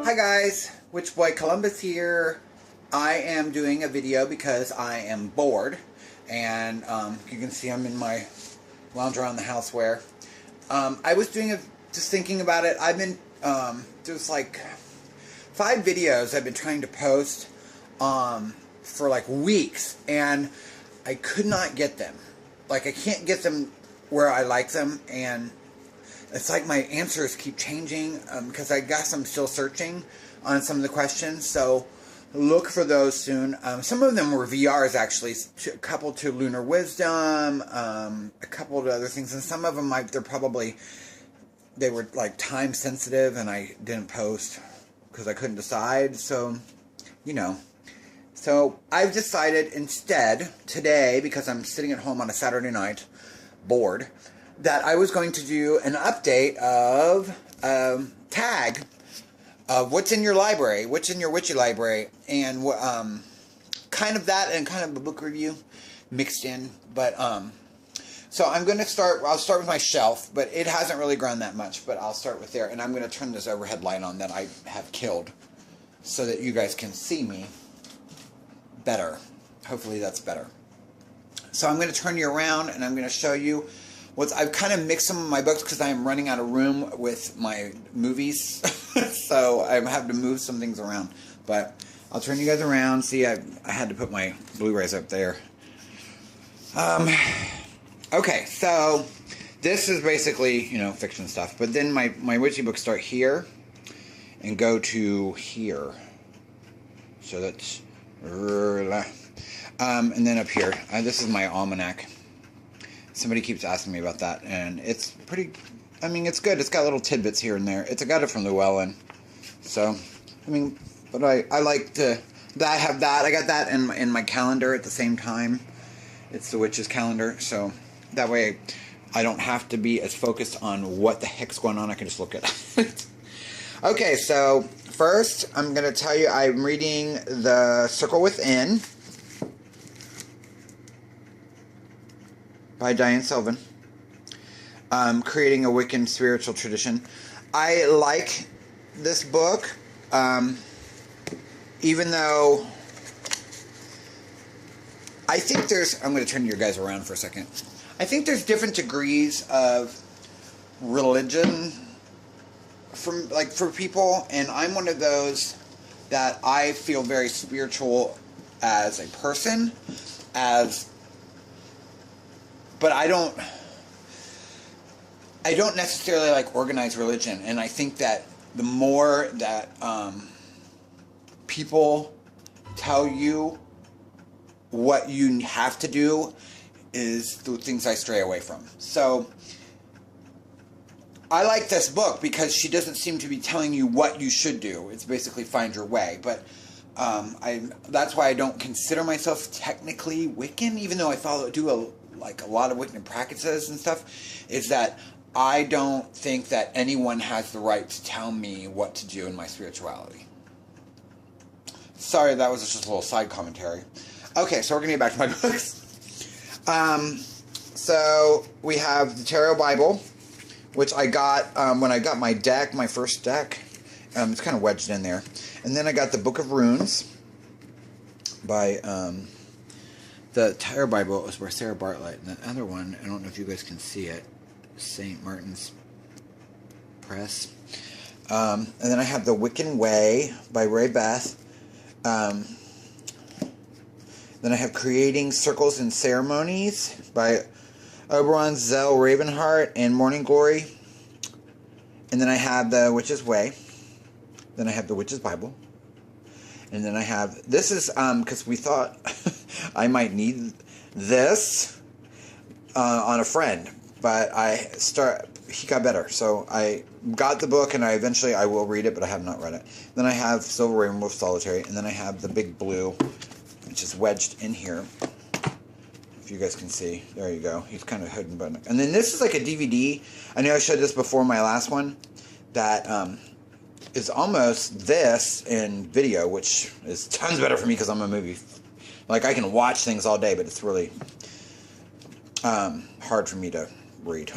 Hi guys, Witch Boy Columbus here. I am doing a video because I am bored, and you can see I'm in my lounge around the house wear. I was just thinking about it. I've been there's like 5 videos I've been trying to post for like weeks, and I could not get them. Like I can't get them where I like them, and it's like my answers keep changing because I guess I'm still searching on some of the questions. So look for those soon. Some of them were VRs actually, a couple to Lunar Wisdom, a couple to other things, and some of them they were like time sensitive and I didn't post because I couldn't decide. So, you know. So I've decided instead today, because I'm sitting at home on a Saturday night, bored, that I was going to do an update of tag of what's in your library, what's in your witchy library, and kind of that and kind of a book review mixed in. But so I'm going to start. I'll start with my shelf, but it hasn't really grown that much. But I'll start with there, and I'm going to turn this overhead light on that I have killed, so that you guys can see me better. Hopefully that's better. So I'm going to turn you around, and I'm going to show you. I've kind of mixed some of my books because I am running out of room with my movies. So I have to move some things around. But I'll turn you guys around. See, I had to put my Blu-rays up there. Okay, so this is basically, fiction stuff. But then my witchy books start here and go to here. So that's... and then up here. This is my almanac. Somebody keeps asking me about that, and it's pretty, it's good. It's got little tidbits here and there. I got it from Llewellyn. So, but I like to, I have that. I got that in my calendar at the same time. It's the witch's calendar, so that way I don't have to be as focused on what the heck's going on. I can just look at it. Okay, so first I'm going to tell you I'm reading The Circle Within by Diane Sullivan. Creating a Wiccan Spiritual Tradition. I like this book, even though I think I'm going to turn you guys around for a second. I think there's different degrees of religion for people, and I'm one of those that I feel very spiritual as a person, but I don't necessarily like organized religion, and I think that the more that people tell you what you have to do is the things I stray away from. So I like this book because she doesn't seem to be telling you what you should do. It's basically find your way, but that's why I don't consider myself technically Wiccan, even though I do a lot of Wiccan practices and stuff, is that I don't think that anyone has the right to tell me what to do in my spirituality. Sorry, that was just a little side commentary. Okay, so we're going to get back to my books. So we have the Tarot Bible, which I got when I got my deck, my first deck. It's kind of wedged in there. And then I got the Book of Runes by... the Tarot Bible was by Sarah Bartlett, and the other one, I don't know if you guys can see it, St. Martin's Press. And then I have The Wiccan Way by Ray Beth. Then I have Creating Circles and Ceremonies by Oberon Zell Ravenheart and Morning Glory. And then I have The Witch's Way. Then I have The Witch's Bible. And then I have, this is, because we thought I might need this on a friend, but he got better. So I got the book, and I will read it, but I have not read it. Then I have Silver Rainbow Solitary, and then I have the Big Blue, which is wedged in here. If you guys can see, there you go. He's kind of hidden, but, and then this is like a DVD. I know I showed this before my last one, that, is almost this in video, which is tons better for me because I'm a movie. Like, I can watch things all day, but it's really hard for me to read.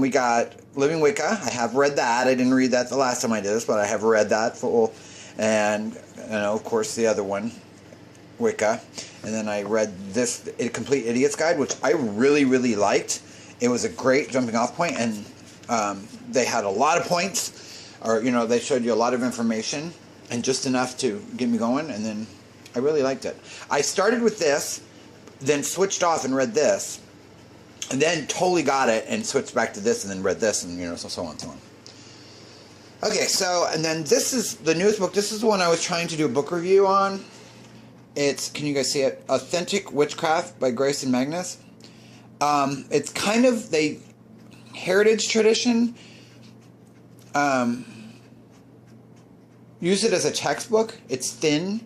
We got Living Wicca. I have read that. I didn't read that the last time I did this, but I have read that full. And, of course, the other one, Wicca. And then I read this Complete Idiot's Guide, which I really, really liked. It was a great jumping off point, and they had a lot of points, or, they showed you a lot of information, and just enough to get me going, and then I really liked it. I started with this, then switched off and read this, and then totally got it and switched back to this and then read this and, so on and so on. Okay, so, and then this is the newest book. This is the one I was trying to do a book review on. It's, can you guys see it? Authentic Witchcraft by Grace and Magnus. It's kind of the heritage tradition. Use it as a textbook. It's thin.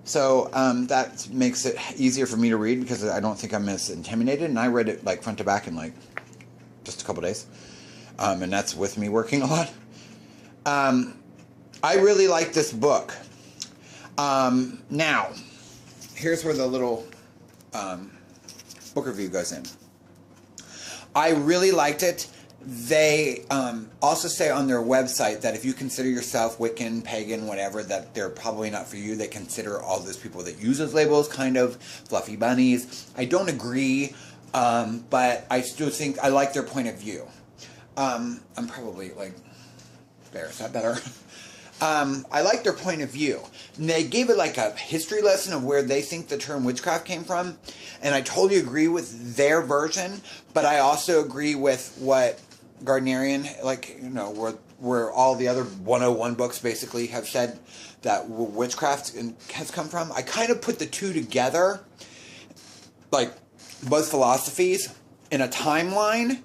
So that makes it easier for me to read because I don't think I'm as intimidated. And I read it like front to back in like just a couple days. And that's with me working a lot. I really like this book. Now, here's where the little book review goes in. I really liked it. They also say on their website that if you consider yourself Wiccan, pagan, whatever, that they're probably not for you. They consider all those people that use those labels kind of fluffy bunnies. I don't agree, but I still think I like their point of view. I'm probably like, there, is that better? I like their point of view. And they gave it like a history lesson of where they think the term witchcraft came from. And I totally agree with their version, but I also agree with what Gardnerian, like, where all the other 101 books basically have said that witchcraft has come from. I kind of put the two together, like both philosophies, in a timeline.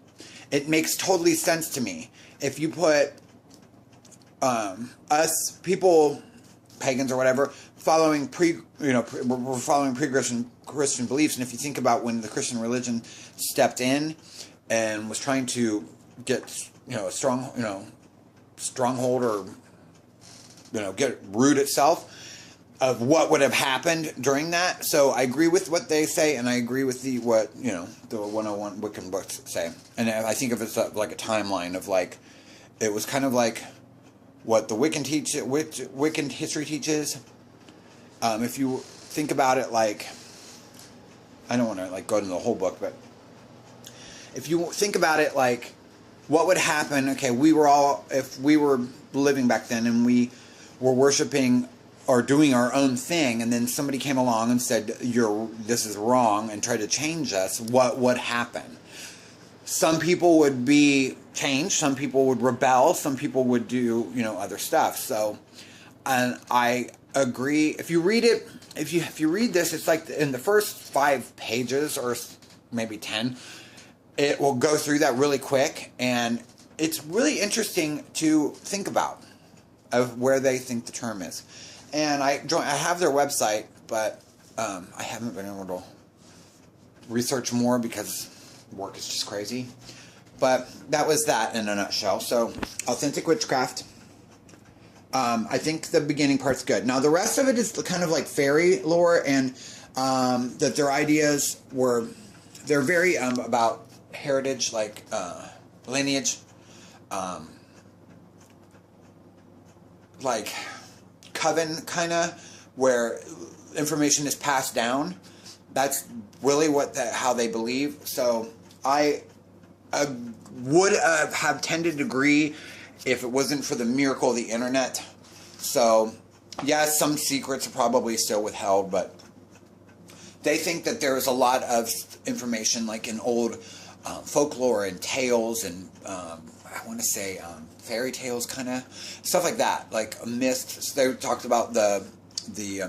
It makes totally sense to me. If you put us people, pagans or whatever, following we're following pre-Christian beliefs, and if you think about when the Christian religion stepped in and was trying to get a stronghold or get root itself of what would have happened during that. So I agree with what they say, and I agree with the 101 Wiccan books say, and I think of it as like a timeline of like it was kind of like what the Wiccan history teaches. If you think about it, like, I don't want to like go into the whole book, but if you think about it, like, what would happen? Okay, if we were living back then and we were worshiping or doing our own thing, and then somebody came along and said, this is wrong, and tried to change us, what would happen? Some people would be changed, some people would rebel, some people would do, other stuff. So, and I agree. If you read it, if you read this, it's like in the first 5 pages or maybe 10, it will go through that really quick, and it's really interesting to think about of where they think the term is. And I have their website, but I haven't been able to research more because work is just crazy. But that was that in a nutshell. So, Authentic Witchcraft. I think the beginning part's good. Now, the rest of it is kind of like fairy lore, and that their ideas they're very about heritage, like lineage, like coven kind of, where information is passed down. That's really how they believe. So I would have tended to agree if it wasn't for the miracle of the internet. So yes, some secrets are probably still withheld, but they think that there's a lot of information like in old folklore and tales and I want to say fairy tales, kind of stuff like that, like myths. They talked about the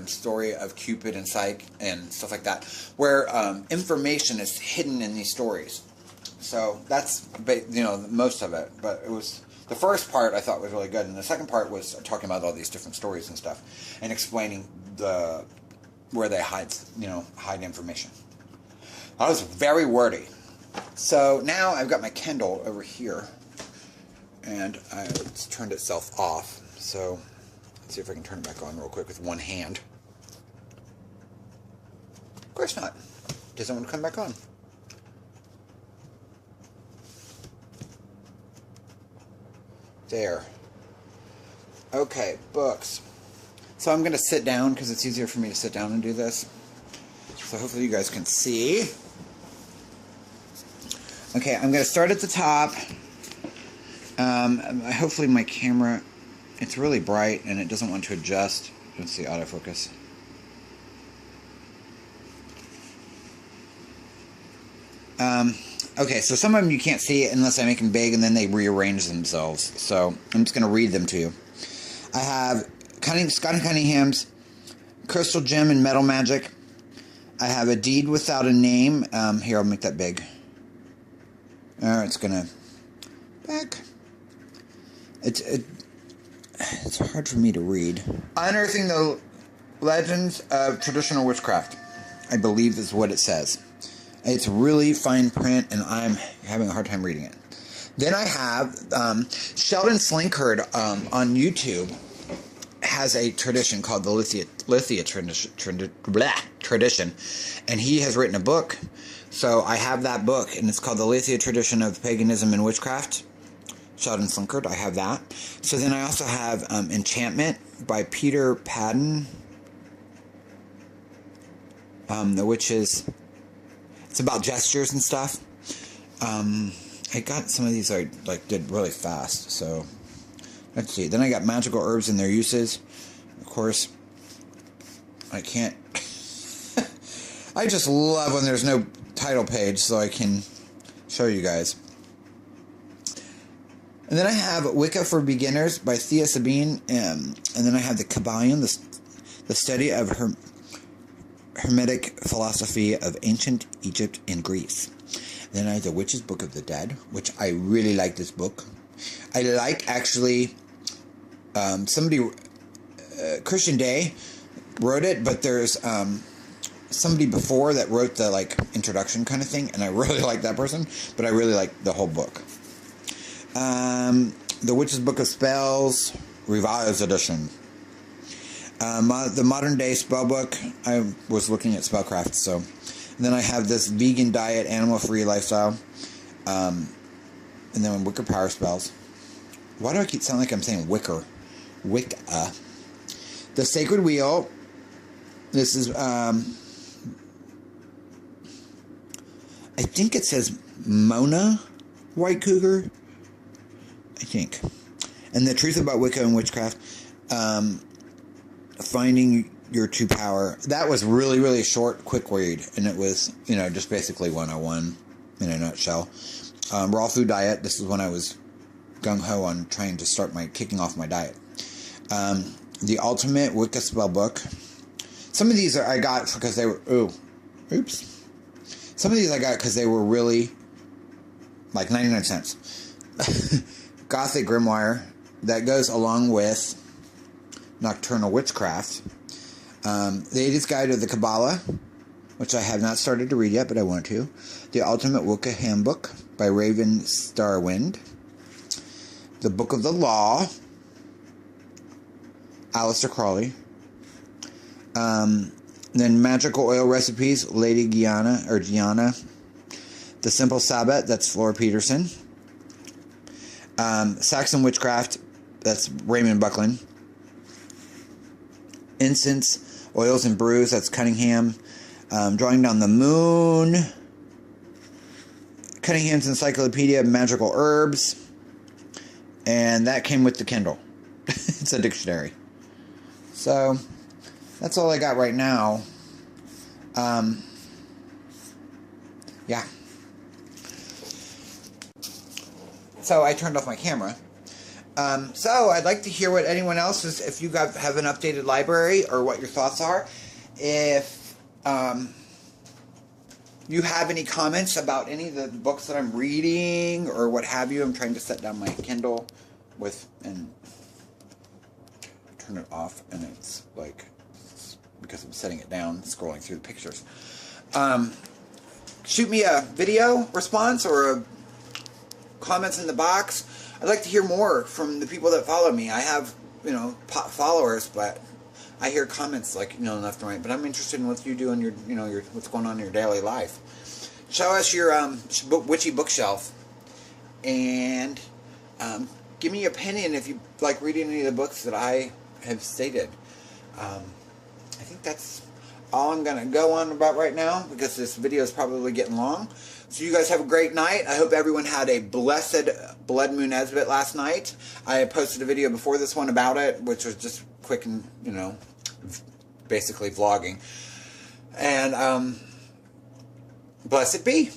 story of Cupid and Psyche and stuff like that, where information is hidden in these stories. So that's most of it. But it was the first part I thought was really good, and the second part was talking about all these different stories and stuff, and explaining where they hide information. That was very wordy. So now I've got my Kindle over here, and it's turned itself off. So let's see if I can turn it back on real quick with one hand. Of course not. Doesn't want to come back on. There. Okay, books. So I'm going to sit down because it's easier for me to sit down and do this. So hopefully you guys can see. Okay, I'm going to start at the top. Hopefully my camera, it's really bright and it doesn't want to adjust. Let's see, autofocus. Okay, so some of them you can't see it unless I make them big and then they rearrange themselves. So I'm just going to read them to you. I have Scott Cunningham's Crystal Gem and Metal Magic. I have A Deed Without a Name. Here, I'll make that big. It's going to... Back. It's hard for me to read. Unearthing the Legends of Traditional Witchcraft. I believe is what it says. It's really fine print, and I'm having a hard time reading it. Then I have Sheldon Slinkard on YouTube has a tradition called the Lithia tradition, and he has written a book. So I have that book, and it's called the Lithia Tradition of Paganism and Witchcraft. Sheldon Slinkard, I have that. So then I also have Enchantment by Peter Padden, which is... It's about gestures and stuff. I got some of these I did really fast. So let's see. Then I got Magical Herbs and Their Uses. Of course, I can't. I just love when there's no title page, so I can show you guys. And then I have Wicca for Beginners by Thea Sabine, and then I have the Kabbalion, the study of Hermetic philosophy of ancient Egypt and Greece. Then I have The Witch's Book of the Dead, which I really like this book. I like, actually, somebody, Christian Day wrote it, but there's somebody before that wrote the, introduction kind of thing, and I really like that person, but I really like the whole book. The Witch's Book of Spells, Revised Edition. The Modern Day Spell Book. I was looking at spellcraft, so. And then I have this vegan diet, animal-free lifestyle. And then Wicker Power Spells. Why do I keep sounding like I'm saying Wicker? Wicca. The Sacred Wheel. This is, I think it says Mona White Cougar. I think. And The Truth About Wicca and Witchcraft. Finding Your True Power. That was really, really short, quick read. And it was, just basically 101 in a nutshell. Raw Food Diet. This is when I was gung-ho on trying to start kicking off my diet. The Ultimate Wicca Spell Book. Some of these I got because they were, oops. Some of these I got because they were really, 99 cents. Gothic Grimoire. That goes along with Nocturnal Witchcraft. The 80s Guide of the Kabbalah, which I have not started to read yet, but I want to. The Ultimate Wicca Handbook by Raven Starwind. The Book of the Law, Aleister Crowley. Then Magical Oil Recipes, Lady Gianna. The Simple Sabbat, that's Flora Peterson. Saxon Witchcraft, that's Raymond Buckland. Incense, Oils and Brews, that's Cunningham. Drawing Down the Moon. Cunningham's Encyclopedia of Magical Herbs. And that came with the Kindle. It's a dictionary. So, that's all I got right now. Yeah. So, I turned off my camera. So, I'd like to hear what anyone else is, if you guys have an updated library, or what your thoughts are. If you have any comments about any of the books that I'm reading, or what have you. I'm trying to set down my Kindle and turn it off, and it's because I'm setting it down, scrolling through the pictures. Shoot me a video response or comments in the box. I'd like to hear more from the people that follow me. I have, followers, but I hear comments left and right. But I'm interested in what you do in your, what's going on in your daily life. Show us your witchy bookshelf, and give me your opinion if you like reading any of the books that I have stated. I think that's all I'm going to go on about right now, because this video is probably getting long. So you guys have a great night. I hope everyone had a blessed Blood Moon Nesbit last night. I posted a video before this one about it, which was just quick and, you know, basically vlogging. And blessed be.